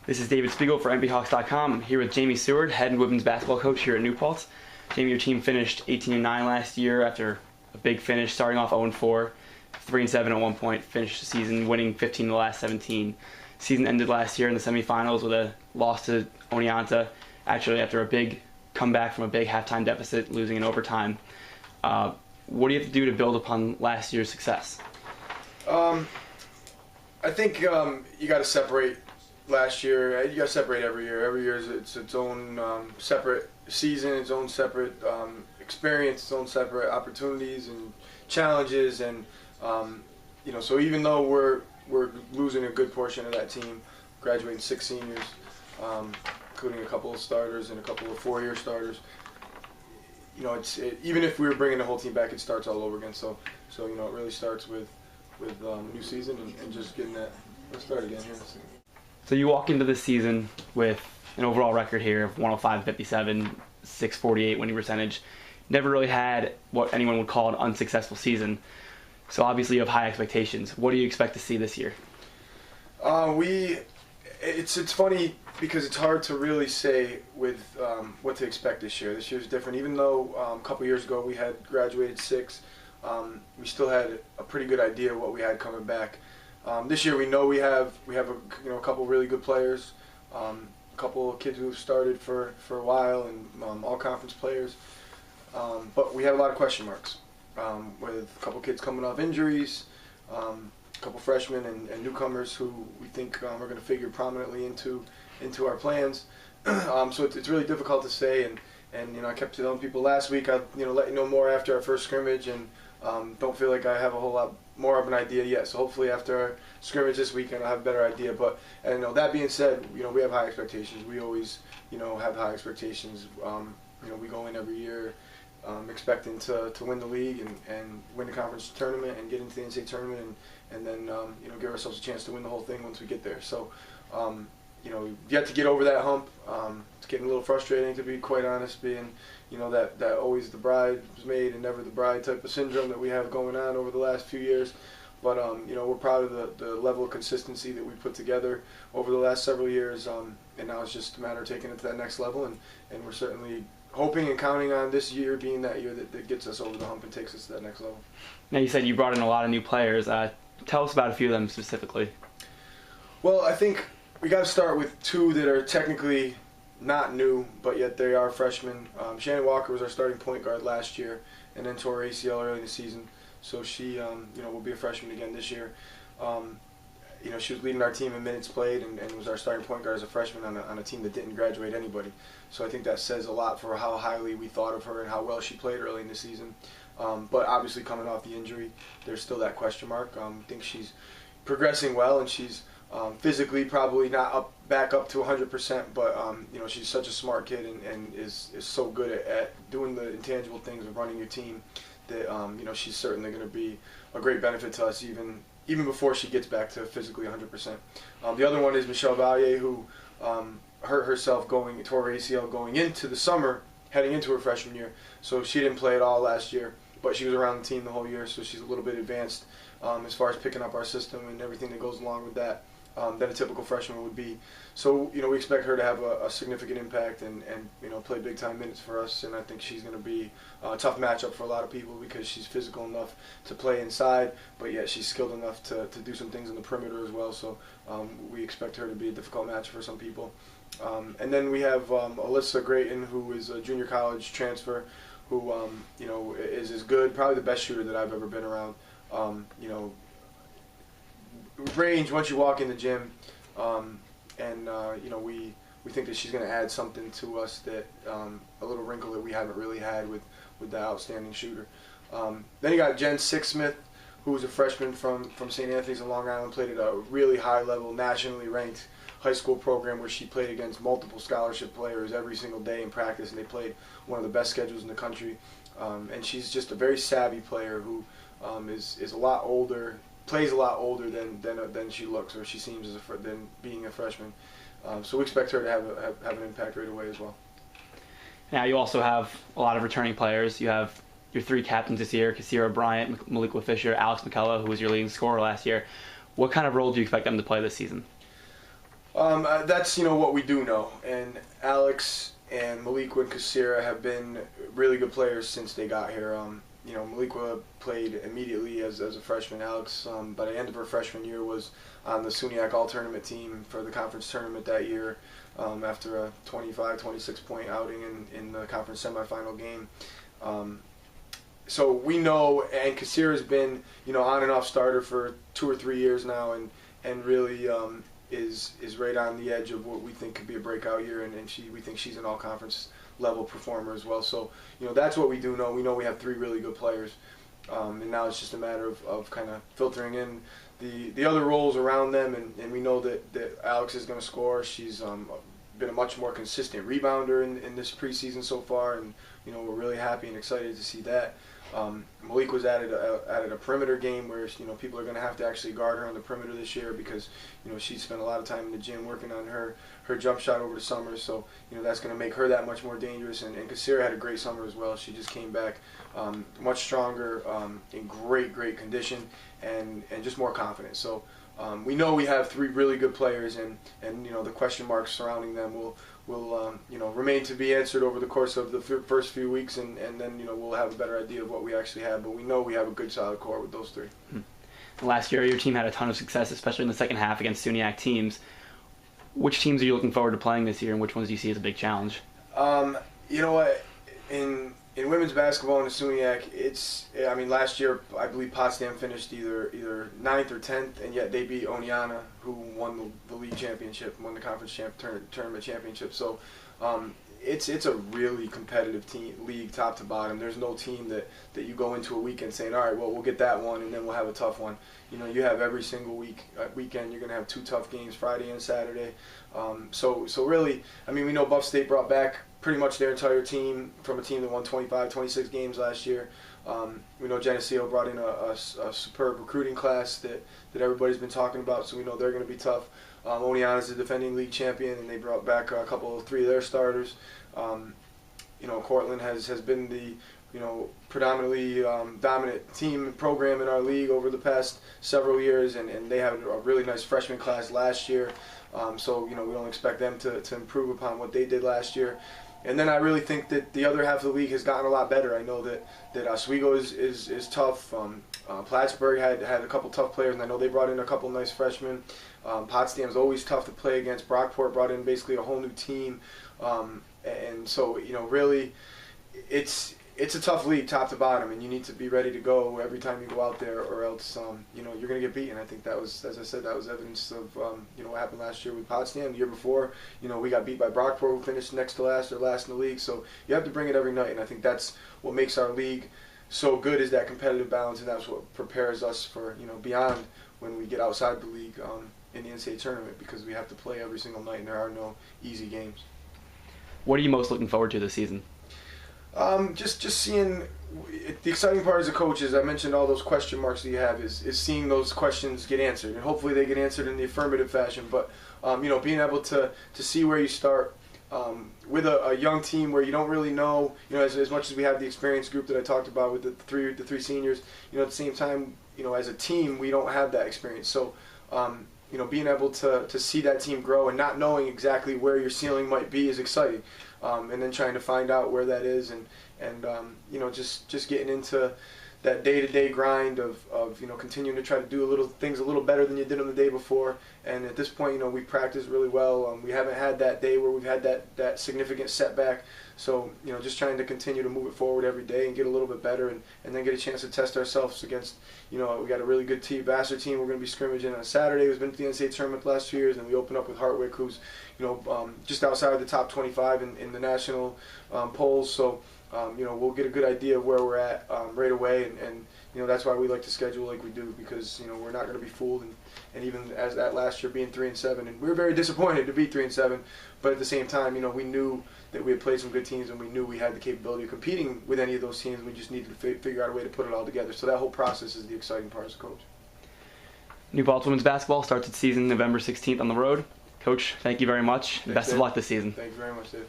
This is David Spiegel for NBHawks.com. I'm here with Jamie Seward, head women's basketball coach here at New Paltz. Jamie, your team finished 18-9 last year after a big finish, starting off 0-4, 3-7 at one point, finished the season winning 15 of the last 17. Season ended last year in the semifinals with a loss to Oneonta, actually after a big comeback from a big halftime deficit, losing in overtime. What do you have to do to build upon last year's success? I think you got to separate last year. You got to separate every year. Every year is its own separate season, its own separate experience, its own separate opportunities and challenges. And so even though we're losing a good portion of that team, graduating 6 seniors, including a couple of starters and a couple of 4-year starters. Even if we were bringing the whole team back, it starts all over again. So it really starts with new season and just getting that. Let's start again here. So you walk into this season with an overall record here of 105-57, 648 winning percentage. Never really had what anyone would call an unsuccessful season. So obviously you have high expectations. What do you expect to see this year? It's funny because it's hard to really say with what to expect this year. This year's different. Even though a couple years ago we had graduated 6, we still had a pretty good idea of what we had coming back. This year we know we have a couple really good players, a couple of kids who've started for a while and all conference players, but we have a lot of question marks with a couple kids coming off injuries, a couple freshmen and newcomers who we think are going to figure prominently into our plans. So it's really difficult to say, and I kept telling people last week I'll let you know more after our first scrimmage, and don't feel like I have a whole lot more of an idea yet. So hopefully after our scrimmage this weekend I'll have a better idea. But that being said, we have high expectations. We always have high expectations. We go in every year expecting to win the league and win the conference tournament and get into the NCAA tournament and then give ourselves a chance to win the whole thing once we get there. So yet to get over that hump. It's getting a little frustrating, to be quite honest, being that always the bride was made and never the bride type of syndrome that we have going on over the last few years. But we're proud of the level of consistency that we put together over the last several years, and now it's just a matter of taking it to that next level, and we're certainly hoping and counting on this year being that year that gets us over the hump and takes us to that next level. Now you said you brought in a lot of new players. Tell us about a few of them specifically. Well, I think we got to start with 2 that are technically not new, but yet they are freshmen. Shannon Walker was our starting point guard last year and then tore ACL early in the season. So she will be a freshman again this year. She was leading our team in minutes played and was our starting point guard as a freshman on a team that didn't graduate anybody. So I think that says a lot for how highly we thought of her and how well she played early in the season. But obviously coming off the injury, there's still that question mark. I think she's progressing well, and she's physically probably not back up to 100%, but she's such a smart kid and is so good at doing the intangible things of running your team that she's certainly going to be a great benefit to us even before she gets back to physically 100%. The other one is Michelle Vallier, who hurt herself tore ACL going into the summer, heading into her freshman year. So she didn't play at all last year, but she was around the team the whole year, so she's a little bit advanced as far as picking up our system and everything that goes along with that than a typical freshman would be. So we expect her to have a significant impact and play big time minutes for us, and I think she's going to be a tough matchup for a lot of people because she's physical enough to play inside, but yet she's skilled enough to do some things in the perimeter as well. So we expect her to be a difficult match for some people. And then we have Alyssa Grayton, who is a junior college transfer, who is as good, probably the best shooter that I've ever been around. Range once you walk in the gym, and we think that she's going to add something to us, that a little wrinkle that we haven't really had with the outstanding shooter. Then you got Jen Sixsmith, who was a freshman from St. Anthony's in Long Island, played at a really high level, nationally ranked high school program where she played against multiple scholarship players every single day in practice, and they played one of the best schedules in the country. And she's just a very savvy player who is a lot older, plays a lot older than she looks or she seems than being a freshman. So we expect her to have an impact right away as well. Now you also have a lot of returning players. You have your 3 captains this year: Kasira Bryant, Malika Fisher, Alex McCullough, who was your leading scorer last year. What kind of role do you expect them to play this season? That's what we do know, and Alex and Maliqua and Kasira have been really good players since they got here. Maliqua played immediately as a freshman. Alex, by the end of her freshman year, was on the SUNYAC all-tournament team for the conference tournament that year after a 25, 26-point outing in the conference semifinal game. So we know, and Kasira's been on and off starter for 2 or 3 years now, and really is right on the edge of what we think could be a breakout year, and we think she's an all-conference level performer as well. So that's what we do know. We know we have 3 really good players, and now it's just a matter of kind of filtering in the other roles around them, and we know that Alex is going to score. She's been a much more consistent rebounder in this preseason so far, and we're really happy and excited to see that. Malik was added a perimeter game where people are going to have to actually guard her on the perimeter this year because she spent a lot of time in the gym working on her jump shot over the summer, so that's going to make her that much more dangerous. And Kasira had a great summer as well. She just came back much stronger, in great condition, and just more confident. So we know we have 3 really good players, and the question marks surrounding them will remain to be answered over the course of the first few weeks, and then we'll have a better idea of what we actually have. But we know we have a good solid core with those 3. Last year, your team had a ton of success, especially in the second half against SUNYAC teams. Which teams are you looking forward to playing this year, and which ones do you see as a big challenge? You know what? In women's basketball in the SUNYAC, last year I believe Potsdam finished either 9th or 10th, and yet they beat Oneonta, who won the league championship, won the conference tournament championship. So it's a really competitive league, top to bottom. There's no team that you go into a weekend saying, all right, well, we'll get that one, and then we'll have a tough one. You have every single weekend you're going to have 2 tough games, Friday and Saturday. So really, we know Buff State brought back pretty much their entire team from a team that won 25, 26 games last year. We know Geneseo brought in a superb recruiting class that everybody's been talking about, so we know they're going to be tough. Oneonta is the defending league champion, and they brought back 3 of their starters. Cortland has been the predominantly dominant team program in our league over the past several years, and they had a really nice freshman class last year. So we don't expect them to improve upon what they did last year. And then I really think that the other half of the league has gotten a lot better. I know that Oswego is tough. Plattsburgh had a couple tough players, and I know they brought in a couple nice freshmen. Potsdam's always tough to play against. Brockport brought in basically a whole new team. And so, really, it's a tough league, top to bottom, and you need to be ready to go every time you go out there, or else, you're going to get beaten. I think that was, as I said, that was evidence of, what happened last year with Potsdam. The year before, we got beat by Brockport, who finished next to last or last in the league. So you have to bring it every night, and I think that's what makes our league so good, is that competitive balance, and that's what prepares us for, beyond when we get outside the league in the NCAA tournament, because we have to play every single night, and there are no easy games. What are you most looking forward to this season? Just seeing, the exciting part as a coach is, I mentioned all those question marks that you have, is seeing those questions get answered, and hopefully they get answered in the affirmative fashion. But being able to see where you start with a young team where you don't really know, as much as we have the experienced group that I talked about with the three seniors, at the same time, as a team we don't have that experience. So being able to see that team grow and not knowing exactly where your ceiling might be is exciting. And then trying to find out where that is, and just getting into that day-to-day grind of continuing to try to do things a little better than you did on the day before. And at this point, we practice really well. We haven't had that day where we've had that significant setback. So just trying to continue to move it forward every day and get a little bit better, and then get a chance to test ourselves against, we got a really good Vassar team we're going to be scrimmaging on Saturday, who's been to the NCAA tournament the last 2 years, and we open up with Hartwick, who's just outside the top 25 in the national polls. So we'll get a good idea of where we're at right away, and that's why we like to schedule like we do, because we're not going to be fooled. And even as that last year being 3-7, and we were very disappointed to be 3-7, but at the same time, we knew that we had played some good teams, and we knew we had the capability of competing with any of those teams. We just needed to figure out a way to put it all together. So that whole process is the exciting part as a coach. New Paltz women's basketball starts its season November 16th on the road. Coach, thank you very much. Thanks, Best Dave. of luck this season. Thank you very much, Dave.